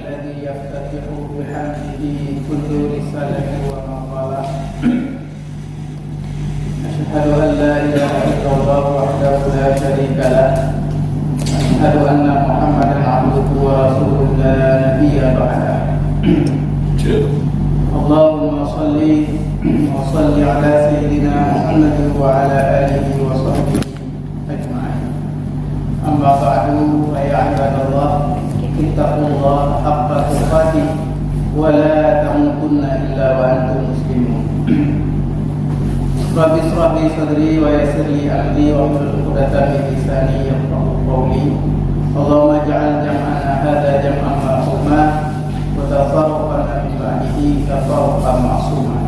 الذي يفتتح بحمده كل رسالة ومقالة. أشهد أن لا إله إلا الله وحده لا شريك له. أشهد أن محمدا عبده ورسوله لا نبي بعده. اللهم صل وسلم على سيدنا محمد وعلى آله وصحبه أجمعين. أما بعد فيا عباد الله اتقوا الله حق تقاته ولا تموتن إلا وأنتم مسلمون. رب اشرح لي صدري ويسر لي أمري واحلل عقدة من لساني يفقهوا قولي. اللهم اجعل جمعنا هذا جمعا مرحوما وتفرقنا من بعده تفرقا معصوما.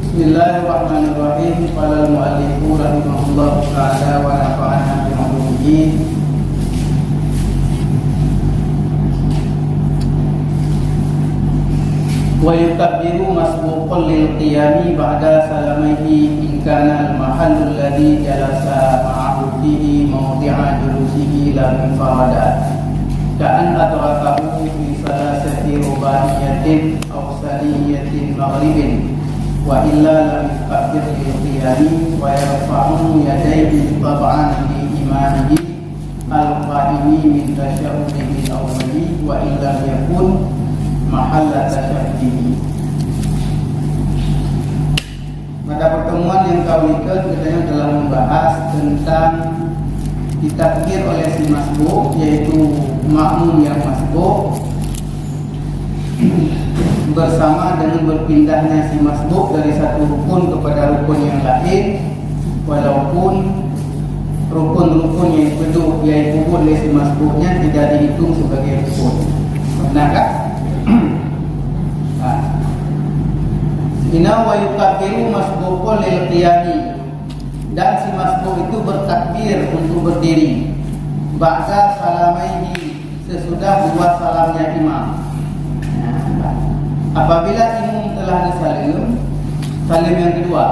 Bismillahirrahmanirrahim. Qala al-mu'allif rahimahullah ta'ala wa nafa'ana bi'ulumihi. Wa yukabbiru masbuqan lil qiyami ba'da salamaihi in kana al-mahallu alladhi jalasa ma'ahu fihi mawdi'a julusihi lam infaradat ka'an adrakahu fi salasati rubaiyatin aw saniyatin maghribin wa illa lam yukabbir lil qiyami wa yarfa'u yadayhi tab'an li imamihi al-qa'imi min tasyahhudihi al-awwali wa illa yakun mahalla tasyahhudihi. Pada pertemuan yang kawikal kita telah membahas tentang ditakbir oleh si masbuk, yaitu makmum yang masbuk bersama dengan berpindahnya si masbuk dari satu rukun kepada rukun yang lain, walaupun rukun-rukun yang kedua yaitu oleh si masbuknya tidak dihitung sebagai rukun. Benar kan? Inna wa yukabbiru masbuqun lil qiyami, dan si masbuk itu bertakbir untuk berdiri ba'da salamaihi, sesudah dua salamnya imam. Apabila imam telah disalim, salim yang kedua,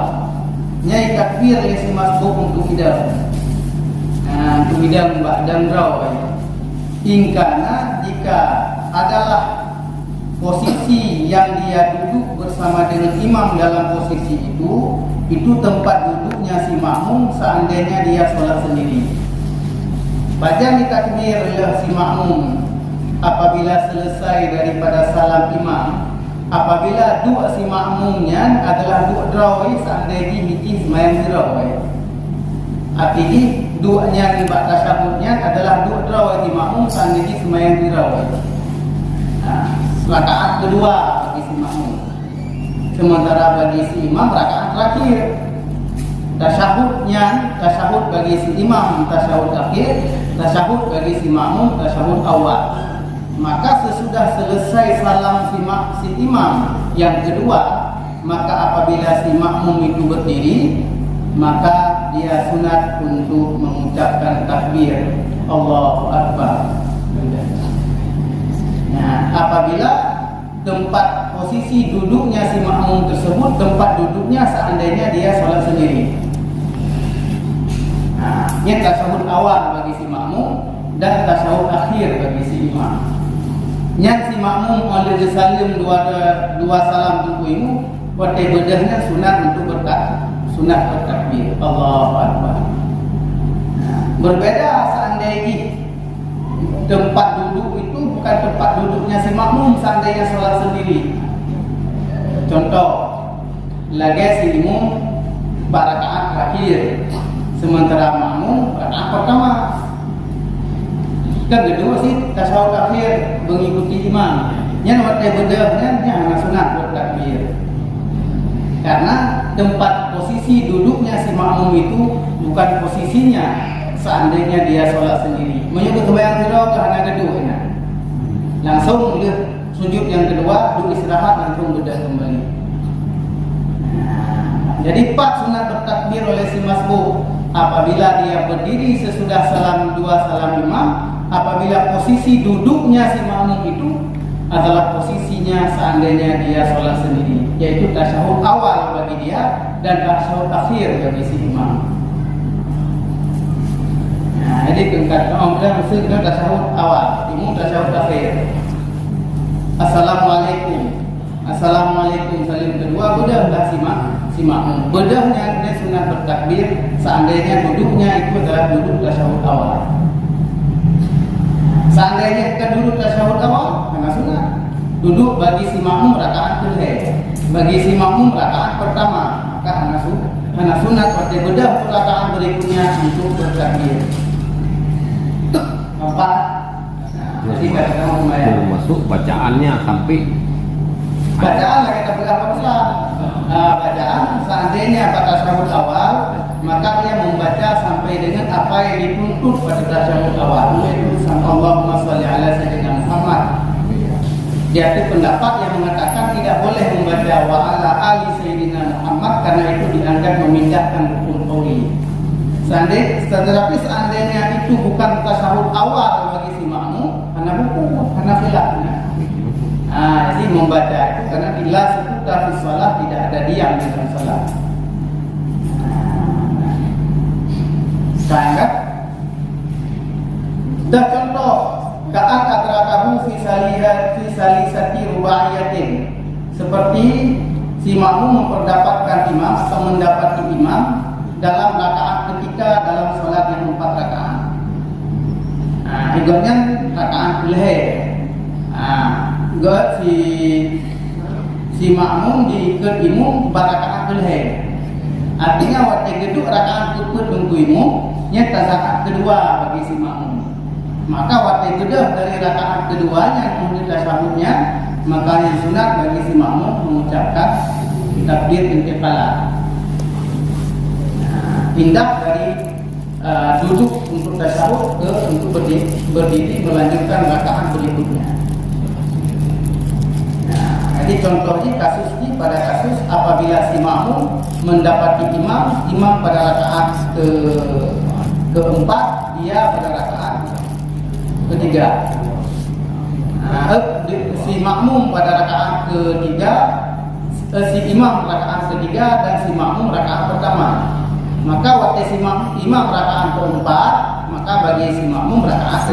nyai takbir oleh si masbuk untuk hidang. Untuk hidang dan raw. Ingkana jika adalah posisi yang dia duduk bersama dengan imam dalam posisi itu tempat duduknya si makmum seandainya dia sholat sendiri. Baca ditakbir oleh si makmum apabila selesai daripada salam imam. Apabila dua si makmumnya adalah dua drawai seandainya hiji semayang drawai. Artinya duanya di tasyahudnya adalah dua drawai di makmum seandainya semayang drawai. Rakaat kedua bagi si makmum. Sementara bagi si imam rakaat terakhir. Tasyahud bagi si imam tasyahud akhir, tasyahud bagi si makmum tasyahud awal. Maka sesudah selesai salam si imam yang kedua, maka apabila si makmum itu berdiri, maka dia sunat untuk mengucapkan takbir Allahu Akbar. Nah, apabila tempat posisi duduknya si makmum tersebut tempat duduknya seandainya dia sholat sendiri. Nah, ini tasyahud awal bagi si makmum dan tasyahud akhir bagi si imam. Yang si makmum oleh disalim dua salam tunggu ini, pada bedahnya sunat untuk sunat bertakbir Allahu Akbar. Nah, berbeda seandainya tempat duduk itu bukan tempat duduknya si makmum seandainya sholat sendiri. Contoh, lagi si imam rakaat terakhir, sementara makmum rakaat pertama. Kan kedua sih tasyahud akhir mengikuti imam. Yang waktu bedahnya hanya sunat bertakbir. Karena tempat posisi duduknya si makmum itu bukan posisinya seandainya dia sholat sendiri. Menyebut kebayang tidak karena kedua. Langsung sujud yang kedua, duduk istirahat, langsung bedah kembali. Jadi 4 sunat bertakbir oleh si masbuk apabila dia berdiri sesudah dua salam imam. Apabila posisi duduknya si makmum itu adalah posisinya seandainya dia sholat sendiri, yaitu tasyahud awal bagi dia dan tasyahud akhir bagi si imam. Nah, jadi kata orang bilang mesti kita tasyahud awal. makmum tasyahud akhir. Assalamualaikum. Assalamualaikum salim kedua bedahlah si makmum. Bedahnya dia sunat bertakbir seandainya duduknya itu adalah duduk tasyahud awal. Seandainya kita duduk tasyahud awal, karena sunat. Duduk bagi si makmum rakaat kedua. Bagi si makmum rakaat pertama, maka karena sunat berarti bedah untuk rakaat berikutnya untuk bertakbir. Empat. Jadi katakan termasuk bacaannya sampai bacaan lah kita berapa besar. Bacaan seandainya pada tasyahud awal, maka dia membaca sampai dengan apa yang dituntut pada tasyahud awal, yaitu Allahumma sholli ala sayyidina Muhammad. Dia itu pendapat yang mengatakan tidak boleh membaca wa ala ali sayyidina Muhammad karena itu dianggap memindahkan rukun qauli. Seandainya itu bukan tasyahud awal bagi si makmum, karena hukum, karena khilafnya. Jadi membaca itu karena bila sukuta fi shalah tidak ada diam di dalam salat. Sangat. Dan contoh ka'at adrakahu fi salisati rubaiyatin, seperti si makmum memperdapatkan imam atau mendapati imam dalam rakaat ketiga dalam salat yang 4 rakaat. Ibaratnya rakaat kelih. Si makmum diikut imam rakaat kelih. Artinya waktu geduk rakaat kedua tunggu imam, nya rakaat kedua bagi si makmum. Maka waktu geduk dari rakaat keduanya kemudian tasyahudnya, maka yang sunat bagi si makmum mengucapkan takbir intiqalah. Pindah dari duduk untuk tasyahud ke untuk berdiri melanjutkan rakaat berikutnya. Jadi contohnya kasus ini pada kasus apabila si makmum mendapati imam pada rakaat keempat, dia pada rakaat ketiga. Si makmum pada rakaat ketiga, si imam rakaat ketiga dan si makmum rakaat pertama. Maka waktu si imam rakaat keempat, maka bagi si makmum rakaat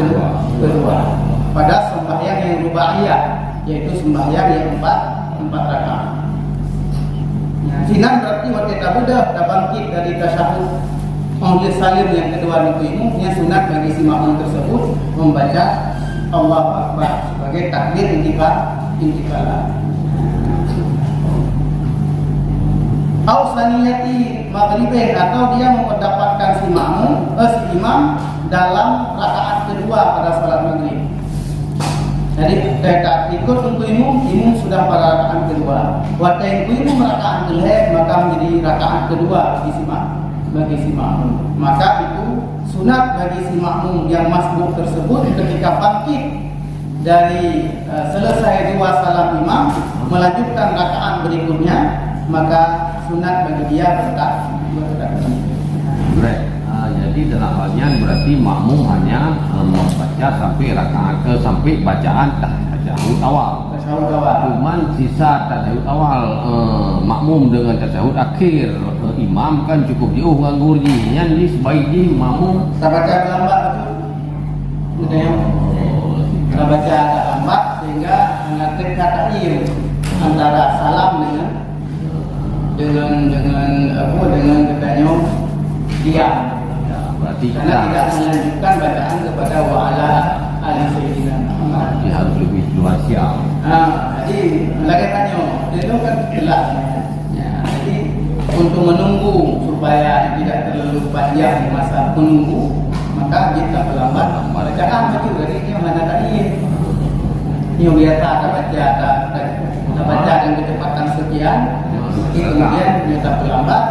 kedua. Pada sembahyang yang rubaiyah, yaitu sembahyang yang 4 rakaat. Sinan berarti waktu kita sudah bangkit dari tasyahud majelis salim yang kedua itu imamnya sunat bagi si makmum tersebut membaca Allahu Akbar sebagai takbir intiqalah. Saniyati maghribin, atau dia mendapatkan si imam dalam rakaat kedua pada salat maghrib. Jadi kita ikut untuk imam sudah pada rakaat kedua. Waktu imam rakaat kelih, maka menjadi rakaat kedua bagi si makmum. Maka itu sunat bagi si makmum yang masbuk tersebut ketika bangkit dari selesai 2 salam imam melanjutkan rakaat berikutnya, maka sunat bagi dia bertakbir. Jadi dalam halnya berarti makmum hanya membaca sampai bacaan tasyahud awal. Cuman sisa tasyahud awal makmum dengan tasyahud akhir imam kan cukup jauh nganggur ji. Yang ni sebaiknya makmum baca lambat itu. Baca agak lambat sehingga mengatur kata antara salam dengan katanya diam. Berarti karena tidak melanjutkan bacaan kepada wa'ala ali sayyidina Muhammad. Harus lebih luas ya. Jadi lagi tanya, itu kan jelas. Jadi untuk menunggu supaya tidak terlalu panjang masa menunggu, maka kita perlambat bacaan itu. Jadi ini mana tadi? Ini biasa kita baca dengan kecepatan sekian, kemudian kita perlambat.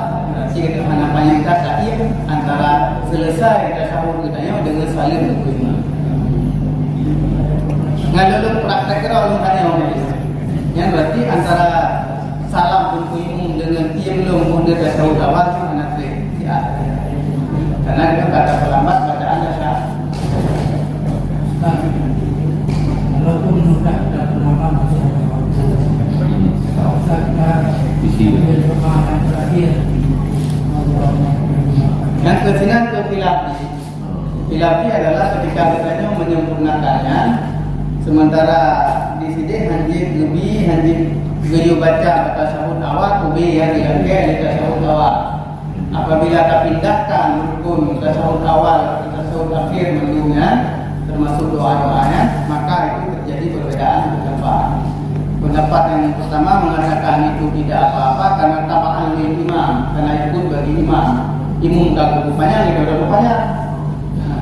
Kita hanya banyak kata antara selesai tasyahud kita dengan salim untuk imam. Ngalulu praktek kalau tanya yang berarti antara salam untuk imam dengan belum untuk tasyahud awal mana ya. Karena itu kata terlambat bacaan tasyahud. Walaupun sudah terlambat masih di sini terakhir. Yang kesinan ke filafi adalah ketika katanya menyempurnakannya Sementara di sini hanjib lebih hanjib gaya baca tasyahud awal ubi yang dilangkai di tasyahud awal. Apabila kita pindahkan rukun tasyahud awal ke tasyahud akhir mendungan termasuk doa-doanya, maka itu terjadi perbedaan pendapat. Pendapat yang pertama mengatakan itu tidak apa-apa karena tabaan lil imam, karena ikut bagi imam. Imam tak rupanya, tidak rupanya.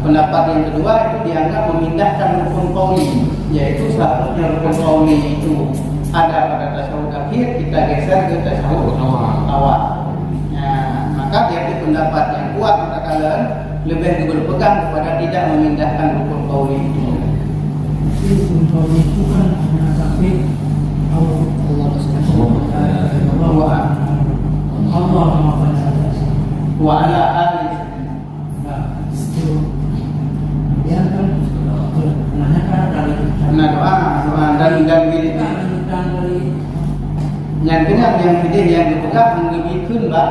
Pendapat yang kedua itu dianggap memindahkan rukun qauli, yaitu seharusnya rukun qauli itu ada pada tasyahud akhir, kita geser ke tasyahud awal. Maka dia pendapat yang kuat katakan lebih berpegang kepada tidak memindahkan rukun qauli itu. Rukun qauli itu kan hanya sampai Allah wa ala ali. Kemudian kan menanyakan dari doa dan milik yang dengan yang tidak yang dipegang lebih kun mbak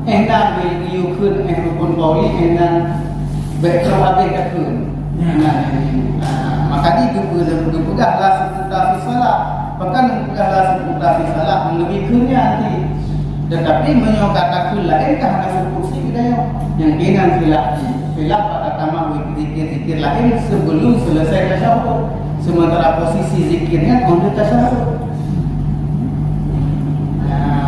enak beliau kun rukun qauli enak berkabeh kun. Maka itu dipegang lah seputar salah. Bahkan kalau seputar salah lebih kunnya nanti. Tetapi menyokatakan lain karena sekursi kita yang dengan khilaf pada tamam zikir lain sebelum selesai tasyahud. Sementara posisi zikirnya untuk tasyahud.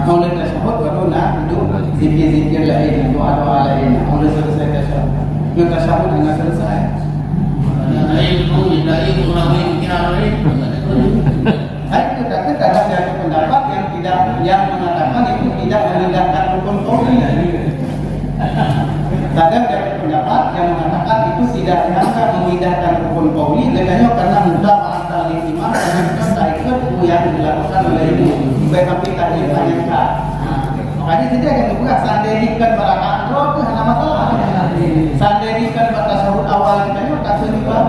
Oleh tasyahud baru nak duduk zikir lain, doa-doa lain. Oleh selesai tasyahud. Yang tasyahud hanya selesai. Ada pendapat yang mengatakan itu tidak memindahkan rukun qauli. Kadang ada pendapat yang mengatakan itu tidak dianggap memindahkan rukun qauli dengannya karena mutaba'at lil imam karena kita tak ikut yang dilakukan oleh imam. Baik tapi tak ditanyakan. Makanya tidak yang dibuat sanderikan barakaan roh itu hanya masalah. Sanderikan batas tasyahud awal kita itu tak sebab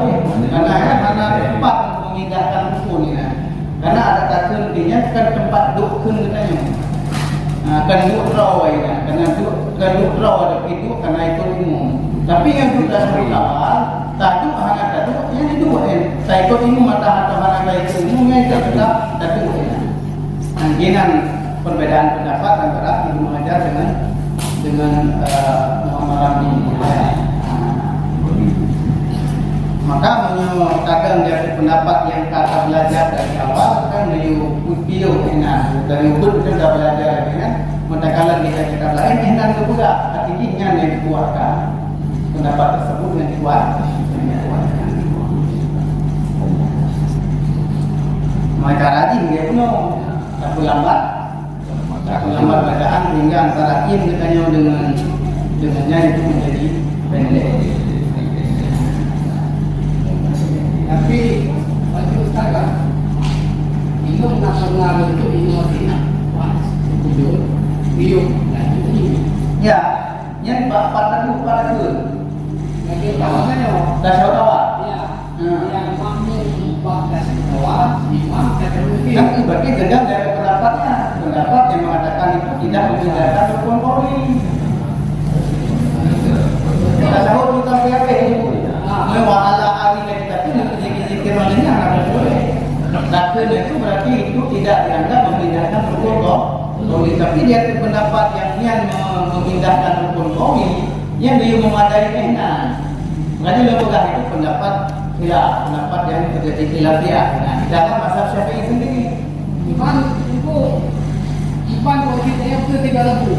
karena hanya tempat untuk memindahkan rukun ini. Karena ada takdirnya kan tempat dukun katanya. Kan duk raw ya, karena duk raw ada itu karena itu umum. Tapi yang sudah awal, tadu hanya tadu yang itu saya ikut umum atau hanya itu umumnya itu tetap tadu ya. Angkinan perbedaan pendapat antara Ibnu Hajar dengan Muhammad Ramli. Maka kadang dari pendapat yang kata belajar dari awal kan beliau enak dari ukut kita sudah belajar lagi kan. Manakala kita lain enak juga artinya yang dikuatkan pendapat tersebut yang dikuatkan. Maka rajin dia pun tak lambat bacaan hingga antara im dengannya itu menjadi pendek. Tapi bagi Ustaz Imam nasional itu inovatif, jujur, biuk, dan itu. Ya, yang pada tu. Lagi tahunya, tasyahud awal. Ya, yang mampu tasyahud awal, imam tasyahud. Kan berarti gedang dari pendapat yang mengatakan itu tidak memindahkan rukun qauli. Tasyahud bukan PHP. Mewala ali kita zikir malingnya ada boleh. Takkan itu berarti itu tidak dianggap memindahkan rukun qauli. Tapi dia pendapat yang memindahkan rukun qauli yang dia memadai enak. Jadi lembaga itu pendapat yang terjadi khilafiyah. Nah, dalam mazhab Syafi'i sendiri. Iman kita yang ketiga lembu.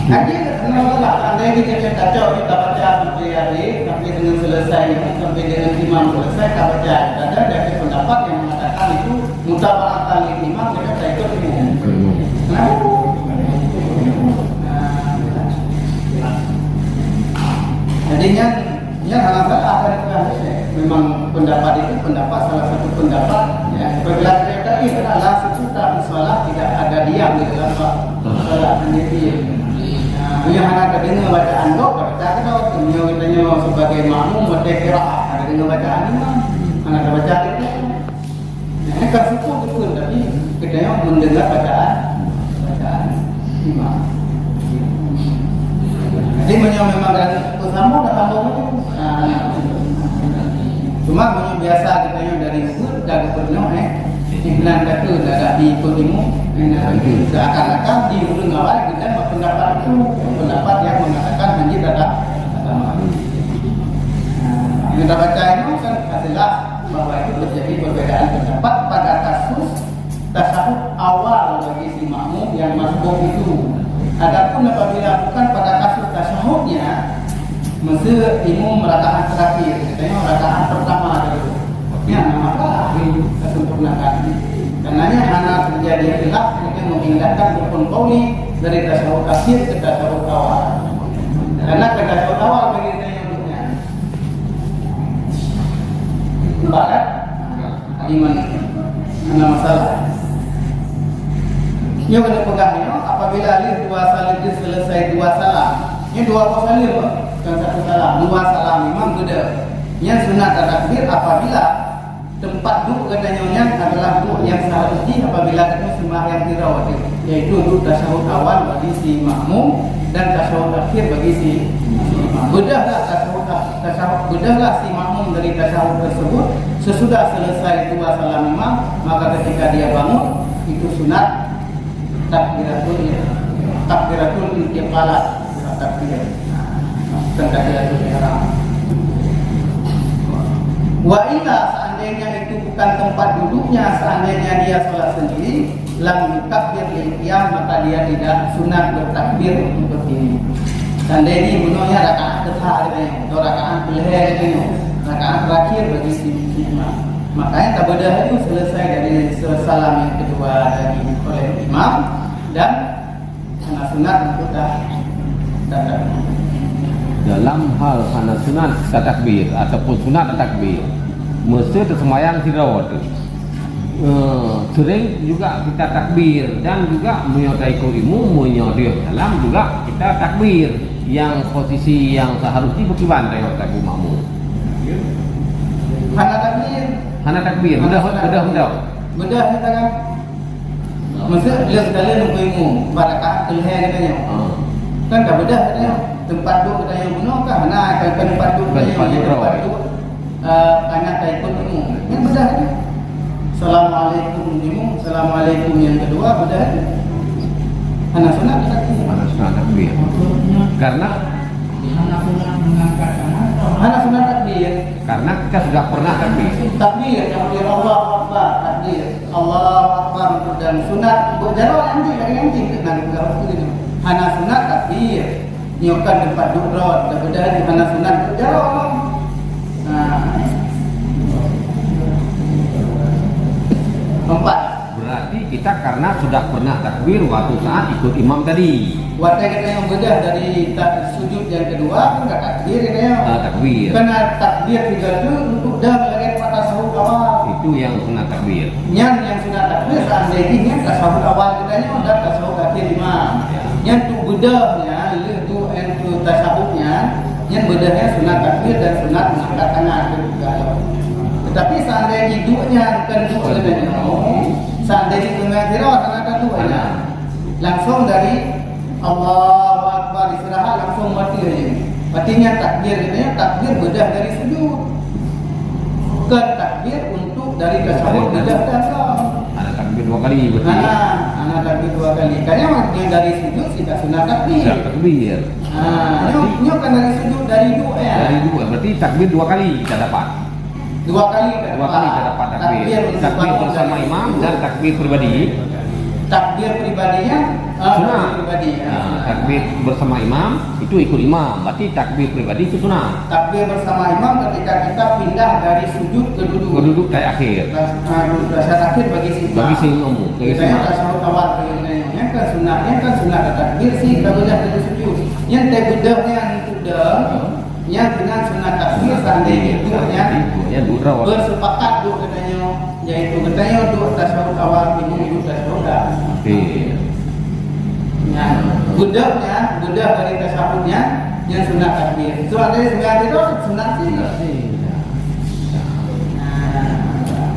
Jadi kenapa anda kita kacau kita baca hari sampai dengan selesai sampai dengan imam selesai kita baca. Ada dari pendapat yang mengatakan itu mutaba'atan lil imam kita tak ikut umum. Kenapa? Jadinya yang halaman akan memang pendapat itu salah satu pendapat ya bergelar itu adalah seputar salah tidak ada diam di dalam salat sendiri. Yang anak dengar bacaan doa baca kita sebagai makmum baca qiraat ada dengar bacaan imam anak baca itu. Ini kan suku betul tapi kita yang mendengar bacaan imam. Jadi memang dari bersama datang itu. Cuma punya biasa kita yang dari Ubud dah pernah iklan kata dah diikut ilmu seakan-akan di hulu awal kita pendapat itu pendapat yang mengatakan masjid ada agama. Yang kita baca itu kan adalah bahwa itu terjadi perbedaan pendapat pada kasus tasawuf awal bagi si makmum yang masbuk itu. Adapun apabila bukan pada kasus tasawufnya, mesti imam rakaat terakhir, katanya rakaat pertama dulu. Ya, maka kesempurnaan. Karenanya anak terjadi khilaf mungkin memindahkan rukun qauli dari tasawuf akhir ke tasawuf awal. Karena ke tasawuf awal begitu yang untuknya. Barat iman ada masalah. Ia kena pegahnya apabila alif dua salim selesai dua salam. Ini dua salim, bukan satu salam. Dua salam memang beda. Yang sunat takbir apabila tempat duduk katanya adalah duduk yang seharusnya apabila kita sembahyang tirawat, yaitu duduk tasyahud awal bagi si makmum dan tasyahud akhir bagi si imam. Bedahlah bedahlah si makmum dari tasyahud tersebut sesudah selesai dua salam imam, maka ketika dia bangun itu sunat takbiratul intiqalat, takbir takbiratul ihram. Wa illa seandainya itu bukan tempat duduknya, seandainya dia sholat sendiri, lam yukabir lil qiyam, maka dia tidak sunat bertakbir untuk berdiri. Seandainya gunanya rakaat terakhir atau rakaat peleh rakaat terakhir bagi si imam. Makanya tabadah itu selesai dari salam yang kedua dari oleh imam dan sunat untuk takbir. Dalam hal sunat takbir ataupun sunat takbir, mesti tersemayang tirawat. Sering juga kita takbir dan juga menyodai ilmu, menyodai dalam juga kita takbir yang posisi yang seharusnya bagaimana takbir makmum. Hana takbir, bedah kita kan. Maksud lihat sekalian untuk ilmu, barakah kelihatan katanya. Kan tak bedah katanya. Tempat duduk katanya benar kan? Hana tempat duduk katanya. Anak taikun ilmu. Yang bedah kan? Assalamualaikum ilmu, Assalamualaikum yang kedua bedah kan? Hana sunat takbir. Hana sunat takbir. Karena Hana sunat mengangkat tangan. Hana sunat takbir. Karena kita sudah pernah takbir. Takbir, takbir Allah Akbar, takbir Allah Akbar dan sunat berjarak nanti itu. Hana sunat takbir, nyokan tempat duduk, dah di hana sunat berjarak. Empat. Berarti kita karena sudah pernah takbir waktu saat ikut imam tadi. Waktu kita yang bedah dari sujud yang kedua kan takbir katanya. Takbir. Karena takbir tiga itu untuk dah melagi pada tasawuf awal. Itu yang sunat takbir. Yang sunat takbir seandainya tasawuf awal katanya dan tasawuf akhir imam. Yang tu bedahnya, itu tasawufnya, yang bedahnya sunat takbir dan sunat mengangkat tangan juga. Tetapi seandainya duduknya bukan duduk katanya. Seandainya mengakhirah akan duduknya. Langsung dari Allahu Akbar istirahat langsung mati aja. Artinya takbir katanya takbir bedah dari sujud. Bukan takbir untuk dari tasawuf bedah dasar. Ada takbir dua kali berarti. Anak takbir dua kali. Karena yang dari sujud tidak sunat takbir. Sudah takbir. Ini kan dari sujud dari dua ya. Dari dua berarti takbir dua kali kita dapat. Dua kali kita dapat takbir. Takbir bersama imam dan takbir pribadi. Takbir pribadinya sunat. Pribadi. Takbir bersama imam itu ikut imam. Berarti takbir pribadi itu sunat. Takbir bersama imam ketika kita pindah dari sujud ke duduk. Ke duduk kayak akhir. Dasar akhir bagi si imam. Bagi si umum. Kita tasawuf awal yang kan sunat takbir sih kita bedah dari sujud. Yang bedahnya sudah yang dengan sunat takbir seandainya itu bersepakat duduk katanya, yaitu katanya duduk tasawuf awal imam duduk tasawuf akhir. Bedah dari tasawufnya yang sunat takbir. So ada sembilan itu sunat sih.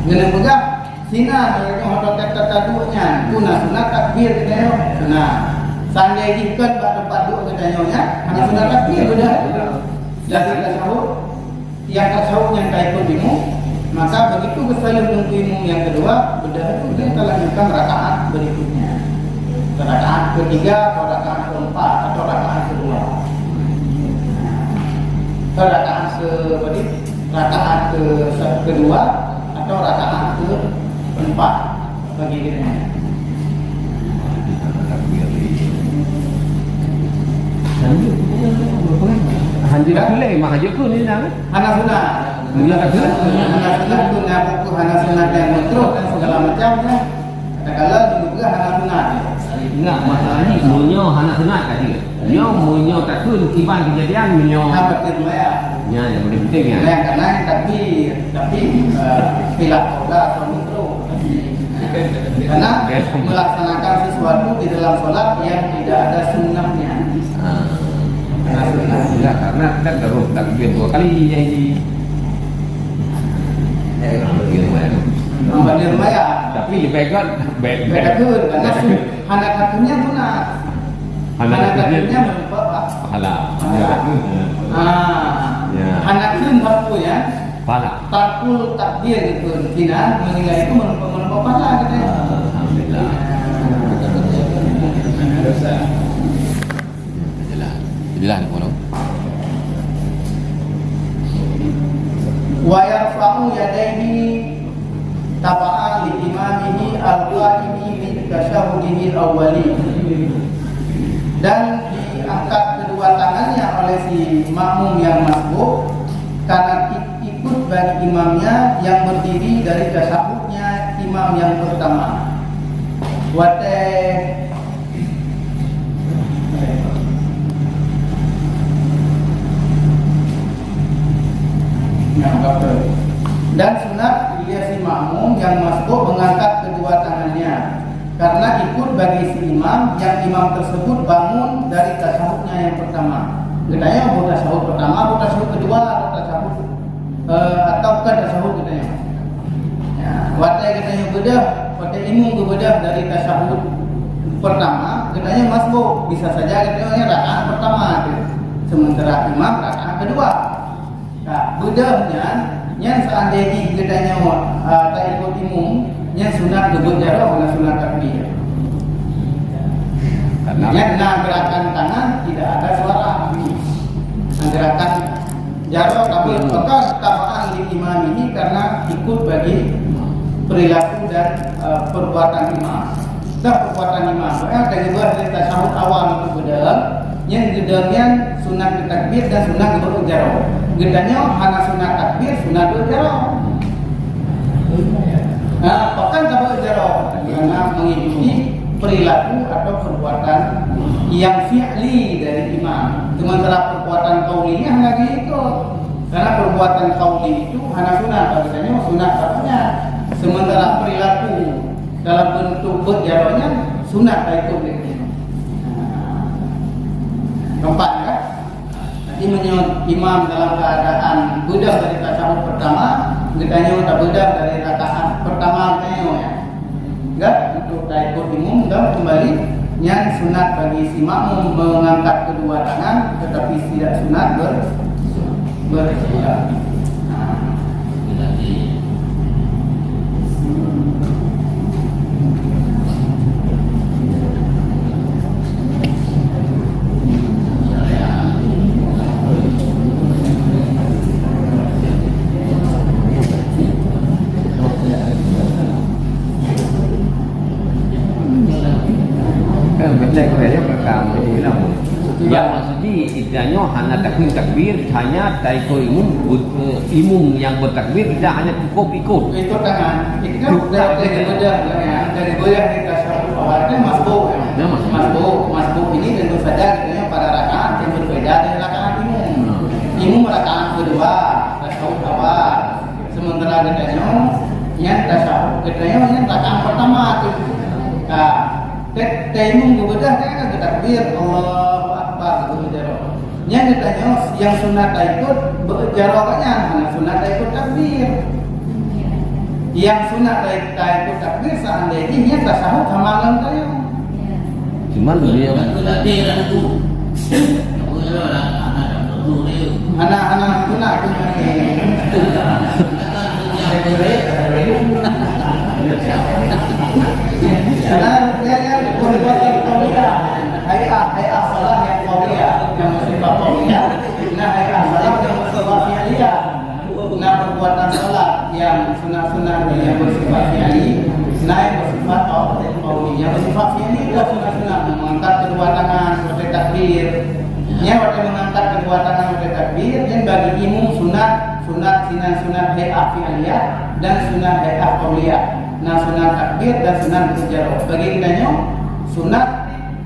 Guna pegang sina mereka hotot kata duduknya, guna sunat takbir katanya. Nah, seandainya ikan pada tempat duduk katanya hanya sunat takbir bedah. Dari tasawuf yang tasawuf yang ikut ilmu, maka begitu bersalin dengan ilmu yang kedua, bedah itu kita lanjutkan rakaat berikutnya, rakaat ketiga atau rakaat keempat atau rakaat kedua, atau rakaat kedua atau rakaat keempat bagi kita. Hanji boleh, mah haji pun ni dah. Hana sunat. Hana sunat tu nak buku hana sunat yang makruh dan segala macamnya. Katakanlah juga hana sunat. Ingat masalah ni munyo hana sunat kat dia. Nyo munyo takun tiban kejadian munyo. Apa ya? Ya, yang paling penting ya. Yang karena tapi khilaf qaulah atau makruh. Karena melaksanakan sesuatu di dalam solat yang tidak ada sunnahnya. Ya, karena kita terus takbir 2 kali yang di lumayan. Tapi dipegang Beda karena anak kakinya sunat. Anak kakinya merupakan pahala. Anak kun waktu ya. Pahala. Takul takbir itu kina menilai itu merupakan pahala katanya. Alhamdulillah. Jelas pun. Wa yarfa'u yadayhi taba'an li imamihi al-qa'imi min tasyahhudihi al-awwali. Dan diangkat kedua tangannya oleh si makmum yang masbuk karena ikut bagi imamnya yang berdiri dari tasyahudnya imam yang pertama. Dan sunat dia si makmum yang masbuk mengangkat kedua tangannya karena ikut bagi si imam yang imam tersebut bangun dari tasyahudnya yang pertama. Katanya bukan tasyahud pertama, bukan tasyahud kedua atau tasyahud atau bukan tasyahud katanya. Ya, watai katanya bedah, watai imam bedah dari tasyahud pertama, katanya masbuk bisa saja katanya rakaat pertama, sementara imam rakaat kedua. Nah, bedahnya yang seandainya katanya tak ikut imam, yang sunat debut jarah bukan sunat takbir. Karena gerakan tangan tidak ada suara. Gerakan jarah tapi bukan tabaan di imam ini karena ikut bagi perilaku dan perbuatan imam. Dan perbuatan imam. Ada juga dari tasyahud awal itu bedah, yang gedangnya sunat takbir dan sunat debut jarah. Gedanya hanya sunat takbir, sunat debut jarah. Nah, bahkan debut jarah karena mengikuti perilaku atau perbuatan yang fi'li dari imam. Sementara perbuatan qaulinya lagi itu. Karena perbuatan qauli itu hanya sunat, katanya sunat katanya. Sementara perilaku dalam bentuk berjarahnya sunat itu begitu. Keempat kan? Nanti menyebut imam dalam keadaan bedah dari tasyahud pertama, katanya tak bedah dari rakaat pertama katanya ya. Enggak, untuk ikut imam dan kembali yang sunat bagi si makmum mengangkat kedua tangan, tetapi tidak sunat bersila. Yang maksudnya idanya hanya takbir hanya taiko imum yang bertakbir tidak hanya cukup ikut. Itu tangan. Itu dari bedah dari tasyahud awalnya masbuk. Ya, masbuk ini tentu saja katanya pada rakaat yang berbeda dari rakaat imum. Imum rakaat kedua, tasyahud awal. Sementara katanya yang tasyahud katanya yang rakaat pertama itu. Nah, taimum bebedah kan takbir Allahu Akbar berjarah. Yang katanya yang sunat ikut berjarahnya hanya sunat ikut takbir. Yang sunat ikut takbir seandainya tasyahud hamalan kaya. Cuman beliau Anak-anak sunat sunat karena dia perbuatan qauliyah, hayat salah yang qauliyah, yang bersifat qauliyah, nah hayat salah yang bersifat fi'liyah. Nah perbuatan salat yang sunah-sunah yang bersifat fi'li, nah yang bersifat qauli, yang bersifat fi'li itu sunah-sunah mengangkat kedua tangan sebagai takbir. Nya waktu mengangkat kedua tangan sebagai takbir, dan bagi imam sunat sunat hayat fi'liyah dan sunat hayat qauliyah. Nah sunat takbir dan sunat berjarah. Bagi kitanya sunat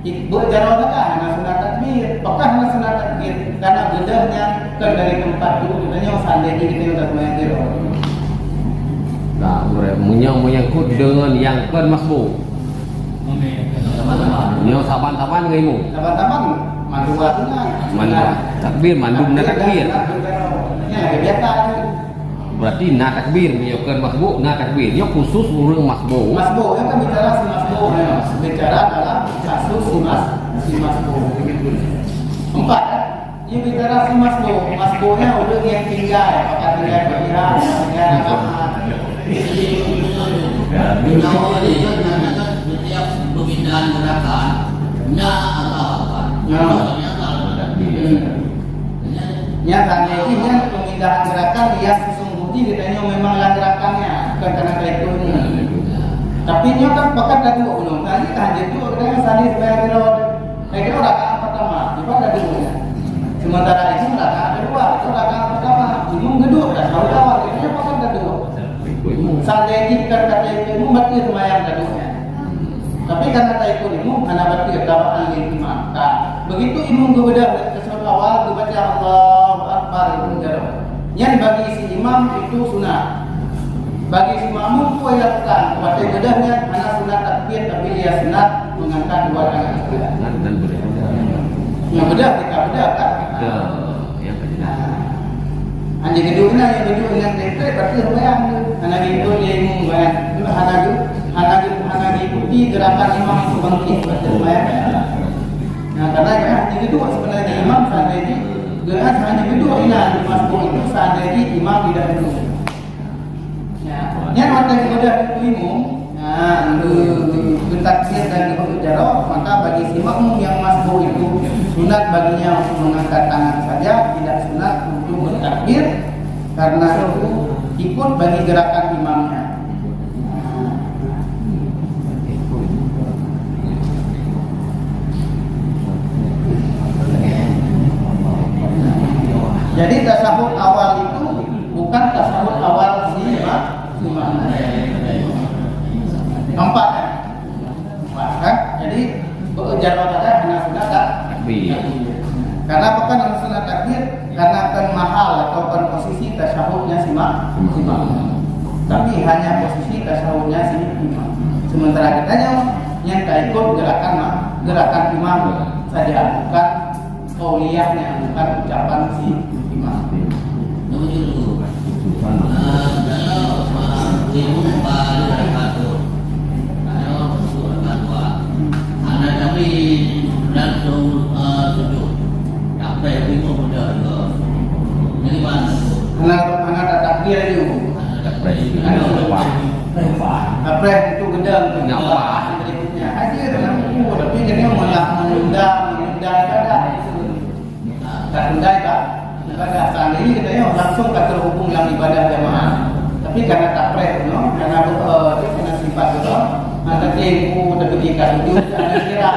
berjarah dah. Nah sunat takbir, apakah sunat takbir? Karena bedahnya kan dari tempat itu kitanya seandainya kita yang tak main jarah. Nah, menyangkut dengan yang kan masbuk. Nyo saban-saban ngaimu. Saban-saban mandu takbir, mandum na takbir. Ini lagi biasa. Berarti na takbir menyokkan masbuk, na takbir. Yo khusus urang masbuk. Masbuk yang kan bicara si masbuk, bicara dalam kasus si masbuk. Empat. Ini bicara si masbuk. Masbuknya udah yang tinggal, apakah tinggal berpihak, tinggal apa? Setiap pemindahan gerakan atau apa? Nyatanya ini pemindahan gerakan dia sesungguhnya ditanya memanglah gerakannya bukan karena ikutnya. Tapi dia kan pakai dadu belum. Tadi kan itu dengan sandi sebagai road. Itu rakaat pertama, itu dadunya. Sementara itu rakaat kedua, itu rakaat pertama. Imam geduk dah awal itu pakai dadu. Sandi jika kata itu berarti semayang dadunya. Tapi karena tak ikut imam, karena berarti ketakwaan imam. Begitu imam berbeda kesuruh awal dibaca Allahu Akbar itu jarang. Yang bagi si imam itu sunat. Bagi si makmum itu dilakukan. Waktu bedahnya anak sunat takbir tapi dia sunat mengangkat dua tangan. Dan berbeda. Yang bedah kita bedah kan. Yang berbeda. Anjing gedungnya yang gedung yang tempe berarti semayang. Anak itu dia imam bayang. Anak ikuti gerakan imam itu bangkit berarti semayang. Nah karena itu sebenarnya imam seandainya gerak hanya kedua ini masbuk itu seandainya imam tidak duduk. Yang waktu ibadah itu imam, bertakbir dan berjarah, maka bagi si makmum yang masbuk itu sunat baginya untuk mengangkat tangan saja, tidak sunat untuk bertakbir karena itu ikut bagi gerakan imamnya. Jadi tasawuf awal itu bukan tasawuf awal si imam. Empat kan? Jadi berjarah pada hanya sunat takbir. Karena bukan hanya sunat takbir, karena akan mahal atau akan posisi tasawufnya si imam. Tapi hanya posisi tasawufnya si imam. Sementara kitanya yang tak ikut gerakan imam saja, bukan qauliyahnya, bukan ucapan si imam. Tapi langsung sujud. Apa yang bingung mudah itu? Jadi mana? Anak takbir itu. Apa itu gedang? Berikutnya aja dalam buku. Tapi jadi malah menunda ibadah. Tak tunda ibadah. Saat ini kita langsung tak terhubung dalam ibadah jamaah. Tapi karena takbir, karena itu kena sifat itu. Ada tempo, ada kebijakan itu, ada kira.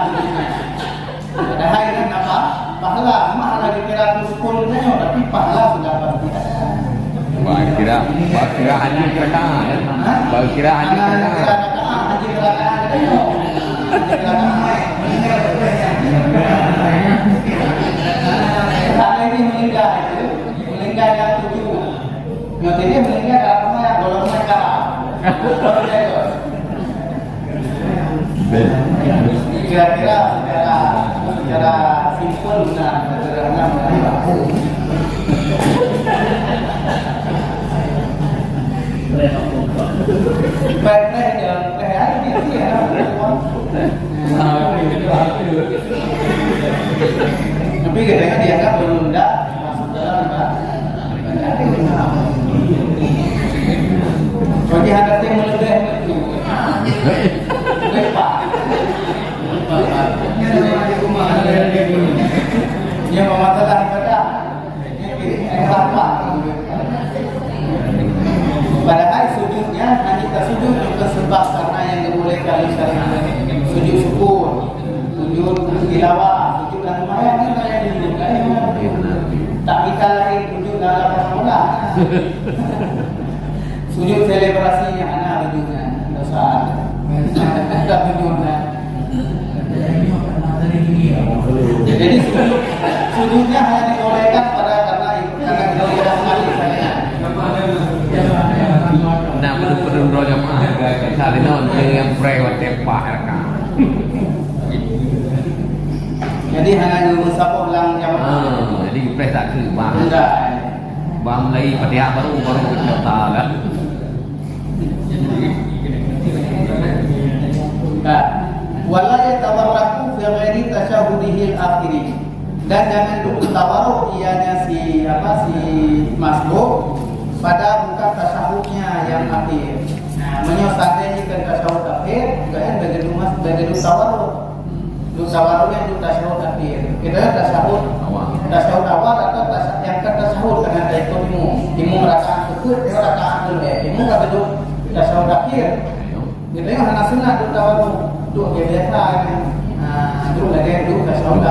Ada hari dan apa? Pahala dikira itu 10 tapi pahala sudah pasti ada. Kira haji kira-kira. Kira haji kira-kira. Haji kira-kira. Hari ini meninggal yang 7. Yang ini meninggal apa yang golongan kalah. Kira-kira secara simpel dan sederhana. Baik-baik dan baik ini ya. Tapi kadang-kadang dianggap menunda masuk dalam ibadah. Padahal sujudnya hanya sujud untuk sebab karena yang dibolehkan syariat. Sujud syukur, sujud tilawah, sujud dan lumayan kan yang dihidupkan. Tak kita lagi sujud dalam kasmula. Sujud selebrasi yang anak sujudnya dosa. Tak sujudnya. Jadi sujudnya hanya dibolehkan pada karena kita tidak mati saja. Nah, menurut roja mah kali non yang prewat tepak raka. Jadi hanya musafir ulang jamaah. Jadi press tak ke bang. Enggak. Bang lagi pada baru kota kan. Enggak. Wala yatawarraku fi ghairi tasyahudihil akhiri. Dan jangan dulu tawarruk ianya si masbuk pada bukan tasyahudnya yang akhir. Nah, menyosatnya ke tasyahud akhir, kan begitu tawarruk. Lu tawarruknya itu tasyahud akhir. Kita tasyahud awal atau yang ke tasyahud karena itu imum rakaat kedua, rakaat kedua. Imum enggak betul tasyahud akhir. Kita yang hanya sunat itu tawarruk. Duk biasa kan. Duk lagi duk tasyahud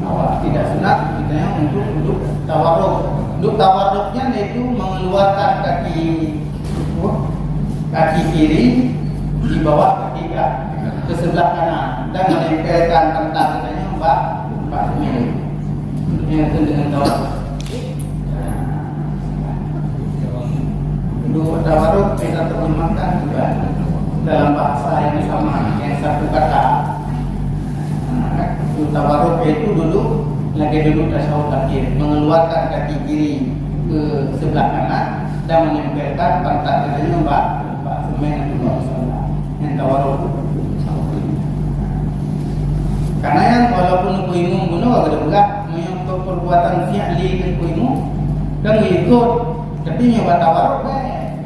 awal. Tidak sunat kita yang untuk tawarruk. Duk tawarruknya itu mengeluarkan kaki kiri di bawah kaki ke sebelah kanan dan menempelkan tentang katanya mbak ini yang itu dengan tawarruk. Duk tawarruk kita terjemahkan juga dalam bahasa yang sama, yang satu kata. Tawarruk itu duduk tasyahud akhir, mengeluarkan kaki kiri ke sebelah kanan dan menempelkan pantat katanya mbak semen atau mbak salah. Yang tawarruk. Karena yang walaupun kuimu bunuh agak berat, untuk perbuatan fi'li dan kuimu dan ikut, tapi nyoba tawarruk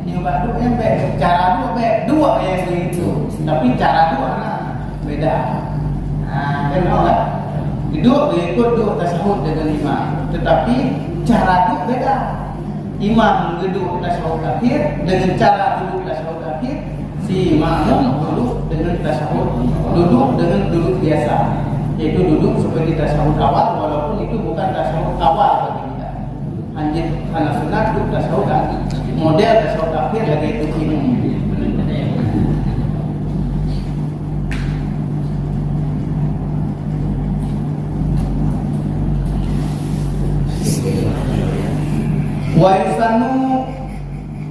nyoba dua yang baik, cara dua yang begitu, tapi cara dua beda. Kan tahu tak? Duduk ikut duduk tasyahud dengan imam, tetapi cara duduk beda. Imam duduk tasyahud akhir dengan cara duduk tasyahud akhir, si makmum duduk dengan tasyahud duduk biasa, yaitu duduk seperti tasyahud awal, walaupun itu bukan tasyahud awal bagi kita. Anjir karena sunat duduk tasyahud akhir, model tasyahud akhir lagi itu imam. Wa yusannu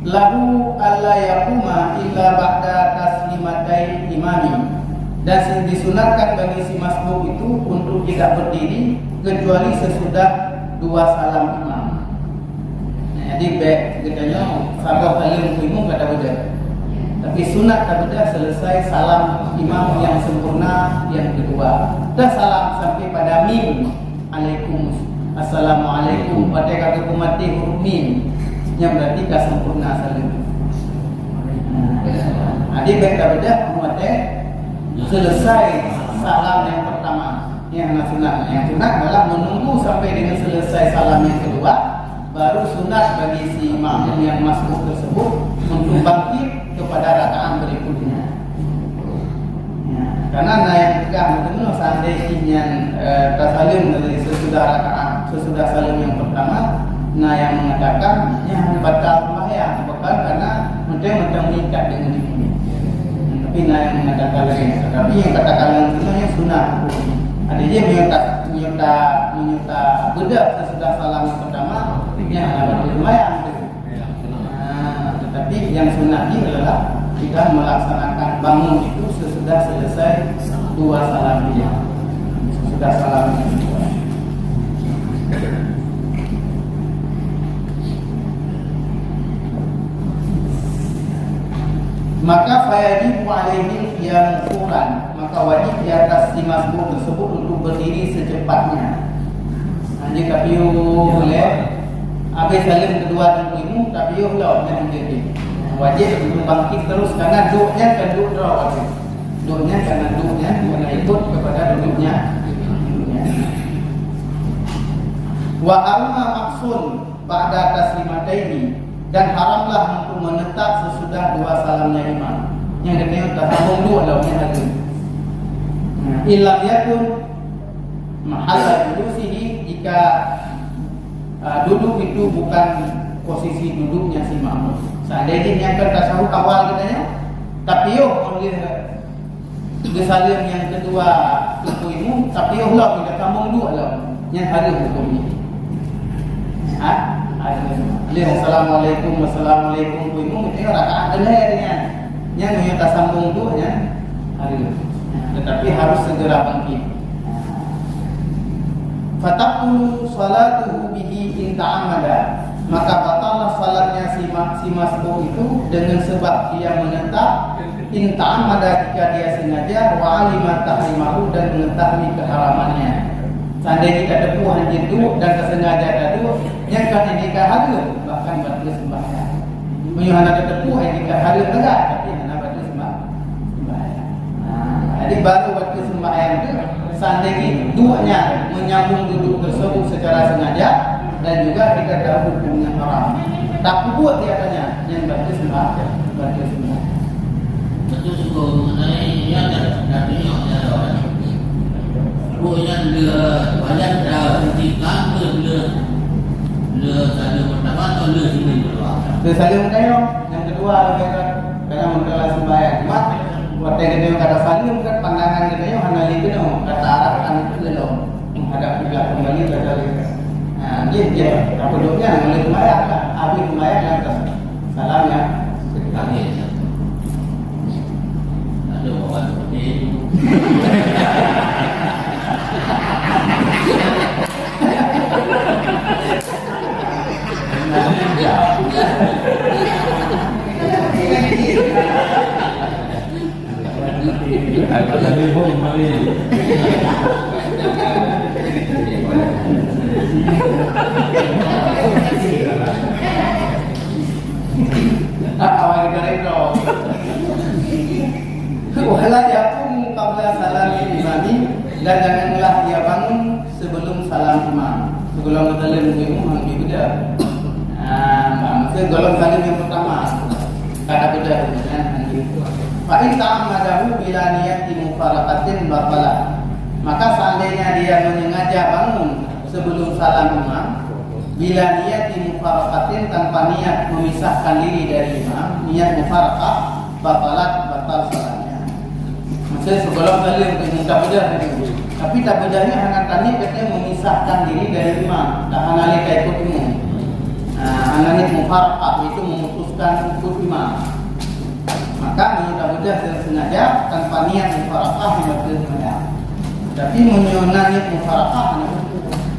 lahu alla yaquma illa ba'da taslimatai imami. Dan disunatkan bagi si masbuk itu untuk tidak berdiri kecuali sesudah dua salam imam. Nah, jadi katanya sabar salim imam kata beda. Tapi sunat tak beda selesai salam imam yang sempurna yang kedua. Dan salam sampai pada mim alaikum. Assalamualaikum pada kata kumati huruf mim yang berarti sempurna salim. Adik baik beda kumati selesai salam yang pertama yang sunat. Yang sunat adalah menunggu sampai dengan selesai salam yang kedua, baru sunat bagi si imam yang masbuk tersebut untuk bangkit kepada rakaat berikutnya. Karena naik tegak betul seandainya tasalim dari sesudah salim yang pertama, yang mengatakan yang batal sembahyang bukan karena mentang mengikat dengan ini. Tapi yang mengatakan lain, tapi yang katakan lain sebenarnya sunnah. Ada dia menyuta bedak sesudah salam yang pertama, yang batal sembahyang. Tetapi yang sunnah ini adalah kita melaksanakan bangun itu sesudah selesai dua salam ini. Sesudah salam ini. Maka fayajibu alaihi yang kurang, maka wajib di atas si masbuk tersebut untuk berdiri secepatnya. Jika piu boleh habis salim kedua dan ilmu, tapi piu lah yang menjadi wajib untuk bangkit terus karena duduknya kan duduk wajib. Duduknya karena ikut kepada duduknya. Wa amma maksun ba'da taslimataini, dan haramlah untuk menetap sesudah dua salamnya imam. Yang dia tak sambung dua lawannya ada. Illam yakun mahalla julusihi, jika duduk itu bukan posisi duduknya si makmum. Seandainya yang tasawuf awal katanya, tapi oleh salam yang kedua hukum, tapi lah tidak sambung dua lah yang ada hukum ini. Assalamualaikum wassalamualaikum hukum itu rakaat dengarnya yang menyata sambung dua nya ada. Tetapi harus segera bangkit. Fataqulu salatuhu bihi in ta'amada, maka batallah salatnya si masbuk itu dengan sebab dia menetap, in ta'amada jika dia sengaja, wa alima tahrimahu dan mengetahui keharamannya. Seandainya kita tepuh hanya duduk dan tersengaja duduk, yang kan ini kahadul bahkan batal sembahyang. Menyuhana tepuh hanya kahadul tegak, tapi hana batal sembahyang. Jadi baru waktu sembahyang itu seandainya duanya menyambung duduk tersebut secara sengaja dan juga tidak ada hukumnya haram. Tak buat tiadanya yang batal sembahyang, batal sembahyang. Betul juga mengenai yang dan ini ada orang. Yang dia banyak dah hentikan ke dia saling pertama atau dia sini berdua. Dia saling mengayo. Yang kedua karena mengalah sembahyang. Cuma waktu kita kata saling kan pandangan kita yang hanya itu no kata Arab kan itu no menghadap kiblat kembali kata dia. Nah, dia apa duduknya mulai sembahyang lah. Habis sembahyang lantas salamnya Kami ada orang seperti itu. Awal kita itu. Wala yaqumu qabla salami imami, dan janganlah dia bangun sebelum salam imam. Sebelum salam imam lebih beda. Maksud golong salam yang pertama kata beda dengan nanti. Fa in ta'ammadahu bila niyati mufaraqatin batalah. Maka seandainya dia menyengaja bangun sebelum salam imam, bila niyati mufaraqatin, tanpa niat memisahkan diri dari imam, niat mufaraqah, batal salatnya. Maksudnya sebelum salam itu tak beda itu. Tapi tak bedanya hanya tadi katanya memisahkan diri dari imam, tak hanya ikut imam. Ananit mufaraqah itu memutuskan ikut imam. Maka mudah-mudah sengaja tanpa niat mufaraqah yang sengaja. Tapi menyonanit mufaraqah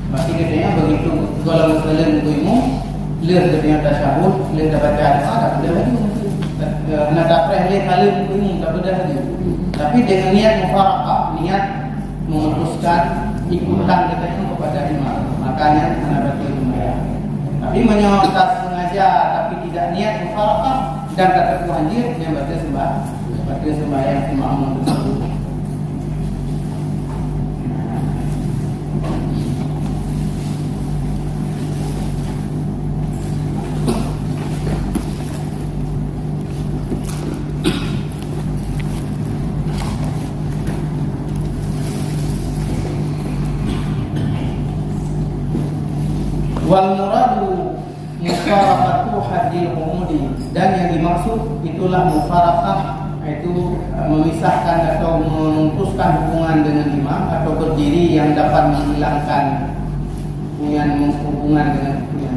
berarti katanya begitu golongan salam itu imam, lihat katanya tasyahud, lihat baca doa, tak beda lagi. Nak dapat lihat salam itu imam tak beda lagi. Tapi dengan niat mufaraqah, niat memutuskan ikutan katanya kepada imam, makanya anak betul sembahyang. Tapi menyontak sengaja tapi tidak niat mufaraqah dan kata kuhanjir yang batal sembahyang si makmum tersebut. Wal muradu mufaraqatu hadil umudi, dan yang dimaksud itulah mufaraqah, yaitu memisahkan atau memutuskan hubungan dengan imam atau berdiri yang dapat menghilangkan hubungan dengan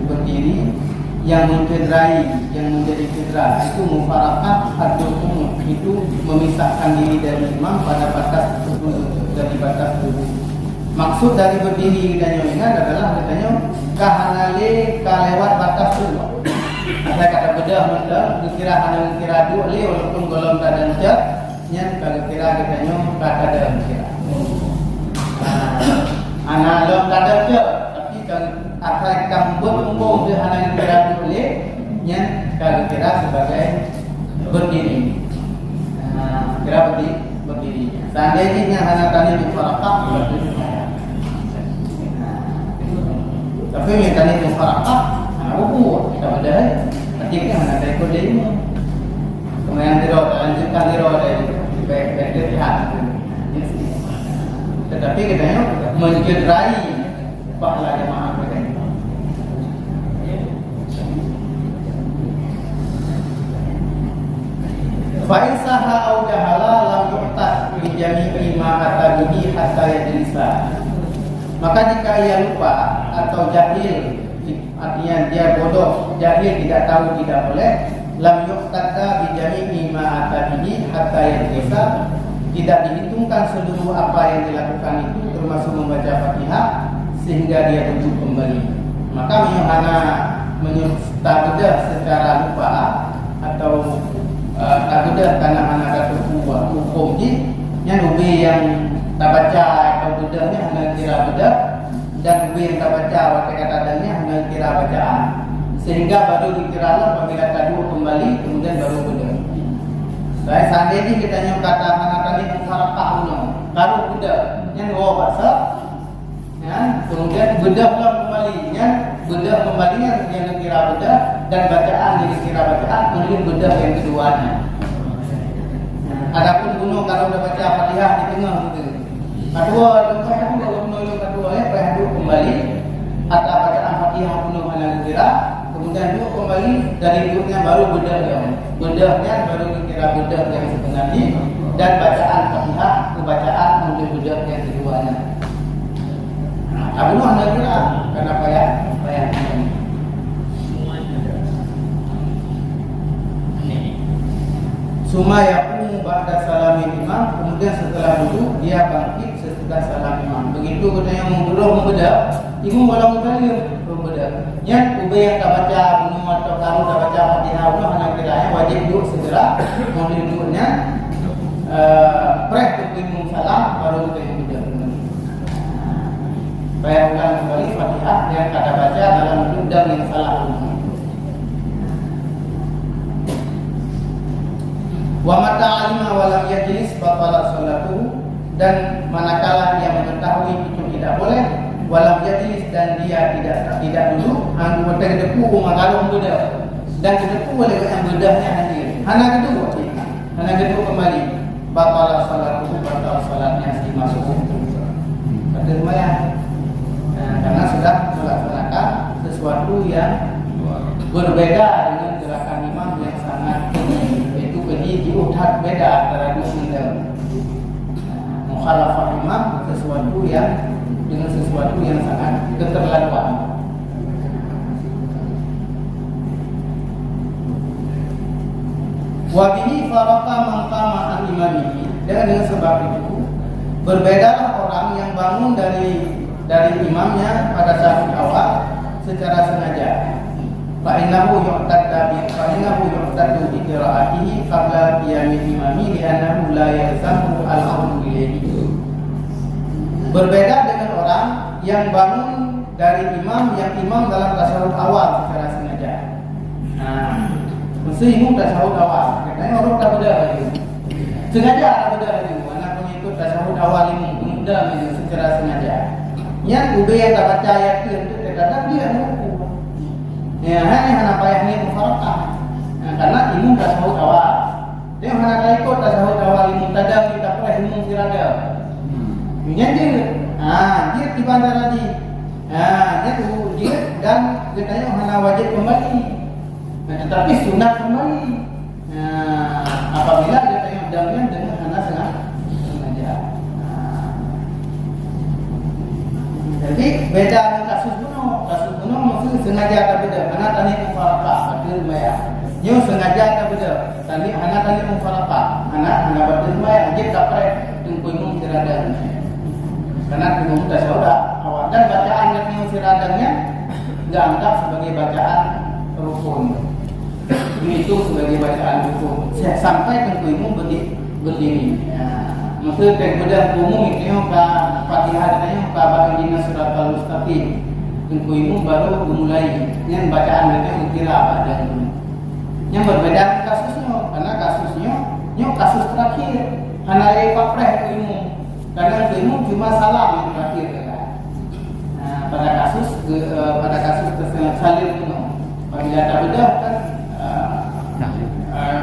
berdiri yang mencederai, yang menjadi cedera. Itu mufaraqah hadil umud, itu memisahkan diri dari imam pada batas dari batas tubuh. Maksud dari berdiri dan ingat adalah katanya kahanale kalewat batas tubuh. Saya kata bedah mendak dikira hanya kira dua le walaupun golong dan cat nya kalau kira katanya kata dalam kira. Anak dalam kata cat tapi kalau akan kambung dia hanya kira dua le nya kalau kira sebagai berdiri. Kira berdiri. Seandainya hanya tadi mufaraqah berarti. Tapi yang tadi mufaraqah tak ada. Nanti kan ada ikut dia ini. Kemudian dia lanjutkan dia dari baik lihat. Tetapi katanya mencederai pahala jemaah mereka. Fa'in saha au jahala lam yu'tad bi jami'i ma atabihi hatta yajlisa. Maka jika ia lupa atau jahil, artinya dia bodoh, jahil, tidak tahu, tidak boleh, lam yu'tadda bi jami'i ma atabihi hatta yajlisa, tidak dihitungkan seluruh apa yang dilakukan itu termasuk membaca Fatihah sehingga dia duduk kembali. Maka menyustabudah secara lupa atau tabudah karena anak hukum yang ubi yang tak baca atau bedahnya hanya kira bedah, dan ubi yang tak baca waktu kata adanya hanya kira bacaan, sehingga baru dikiralah apabila tadu kembali kemudian baru bedah. Saya seandainya kita nyok kata anak tadi mengharapkan kalau bedah yang dua bahasa, ya, kemudian bedah pula kembali, ya, bedah kembalinya yang dikira bedah dan bacaan yang dikira bacaan, kemudian bedah yang keduanya. Adapun bunuh kalau sudah baca Fatihah di tengah gitu. Kedua, lepas itu kalau bunuh kedua ya, perhadu kembali atau bacaan Fatihah bunuh hanya dikira, kemudian duduk kembali dari duduknya baru bedah yang bedahnya baru dikira bedah yang sebenarnya, dan bacaan Fatihah kebacaan untuk bedah yang keduanya. Nah, bunuh hanya dikira kenapa ya? Suma yaqumu ba'da salamin imam, kemudian setelah duduk dia bangkit sesudah salam imam. Begitu katanya membedah, imam walau mutalim membedah. Yang ubay yang tak baca bunuh atau kamu tak baca Fatihah bunuh hanya kiranya wajib duduk segera, kemudian duduknya preh imam salam baru kita bedah. Bayangkan kembali Fatihah yang kata baca dalam duduk dan yang salah bunuh. Wa mata alima wa lam yajlis batala salatuhu, dan manakala dia mengetahui itu tidak boleh, walam yajlis, dan dia tidak duduk, anggu betul depu mengalung bedah, dan depu oleh yang bedahnya hadir. Hana gedung kembali batala salatuhu, batal salatnya si masuk. Kata lumayan. Nah, karena sudah melaksanakan sesuatu yang berbeda dengan gerakan imam yang sangat jadi diutat beda antara dua dengan mukhalafah imam sesuatu yang dengan sesuatu yang sangat keterlaluan. Wa bihi faraqa man qama an imamihi, dan dengan sebab itu berbedalah orang yang bangun dari imamnya pada saat awal secara sengaja. Fa'innahu yu'taddu bi qira'atihi qabla qiyamil imami li'annahu la yalzamu al-amru ilayhi. Berbeda dengan orang yang bangun dari imam yang imam dalam tasyahud awal secara sengaja. Nah, mesti imam tasyahud awal. Katanya orang tak beda lagi. Sengaja tak beda lagi. Anak pengikut tasyahud awal imam mudah secara sengaja. Yang ubay yang tak baca ayat itu terkadang dia lupa. Ya, hanya payah ni mufarakah. Karena imam tasyahud awal. Dia hanya ikut tasyahud awal imam tadam kita boleh imam tirada. Dia dia di bandar lagi. Dia dan katanya hanya wajib kembali. Tetapi sunat kembali. Apabila katanya damnya dengan hanya sengaja. Jadi beda dengan kasus bunuh. Kasus bunuh maksudnya sengaja tak beda. Karena tadi mufarakah, batil maya. Nyo sengaja tak beda. Tadi mufarakah. Anak batil maya. Jadi tak payah tunggu imam tirada. Karena imam tasyahud awal dan bacaan yang siradanya enggak anggap sebagai bacaan rukun. Itu sebagai bacaan rukun. Sampai tunggu imam berdiri. Maksud kemudian umum itu yang Fatihah itu yang baginda surat al-mustaqim. Tunggu imam baru dimulai. Yang bacaan itu kira apa dan yang berbeda kasusnya, karena kasusnya kasus terakhir. Hanya papreh imam. Karena imam cuma salam yang terakhir kan. Pada kasus salir itu bila tak bedah kan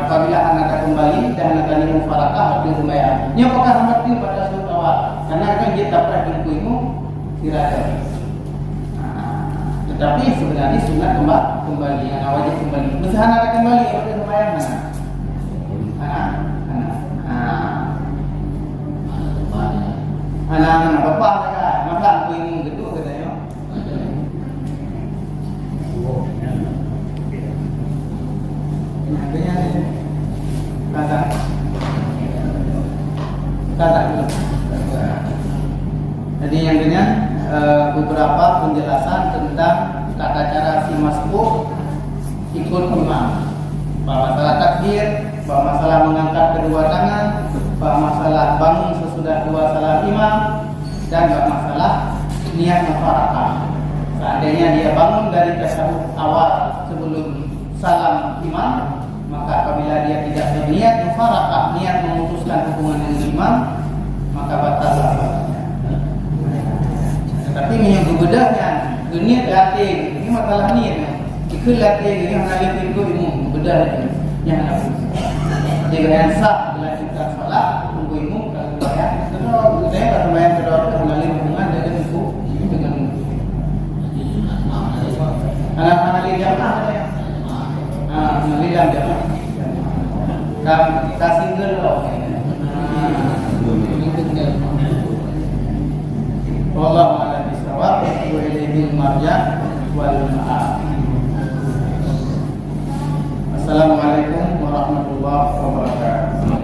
apabila anak kembali dan anak mufarakah atau sembahyang. Ini apakah mati pada suatu awal? Karena kan kita pernah ilmu tidak. Tetapi sebenarnya sunat kembali, anak wajib kembali. Mesti anak kembali pada sembahyang anak bapak kan, masa aku ilmu gitu katanya. Kata dulu. Jadi yang dengan beberapa penjelasan tentang tata cara si masbuk ikut imam. Bahwa masalah takbir, bahwa masalah mengangkat kedua tangan, bahwa masalah bangun sesudah dua salam imam, dan bahwa masalah niat mufarakah. Seandainya dia bangun dari tasyahud awal sebelum salam imam, maka apabila dia tidak berniat mufarakah, niat memutuskan hubungan dengan imam, maka batal salatnya. Tetapi yang bedahnya niat latih, ini masalah niat. Ikut latih ini hanya itu ilmu bedah yang ada. Jika yang sah dilanjutkan salat, tunggu ilmu kalau bayar. Terus saya kata bayar kedua kembali hubungan dengan itu dengan anak-anak jamaah ya. Melihat jamaah. Kita single loh. Wallahu a'lam bishawab wa ilayhi al-marja' wal ma'ab. Assalamualaikum warahmatullahi wabarakatuh.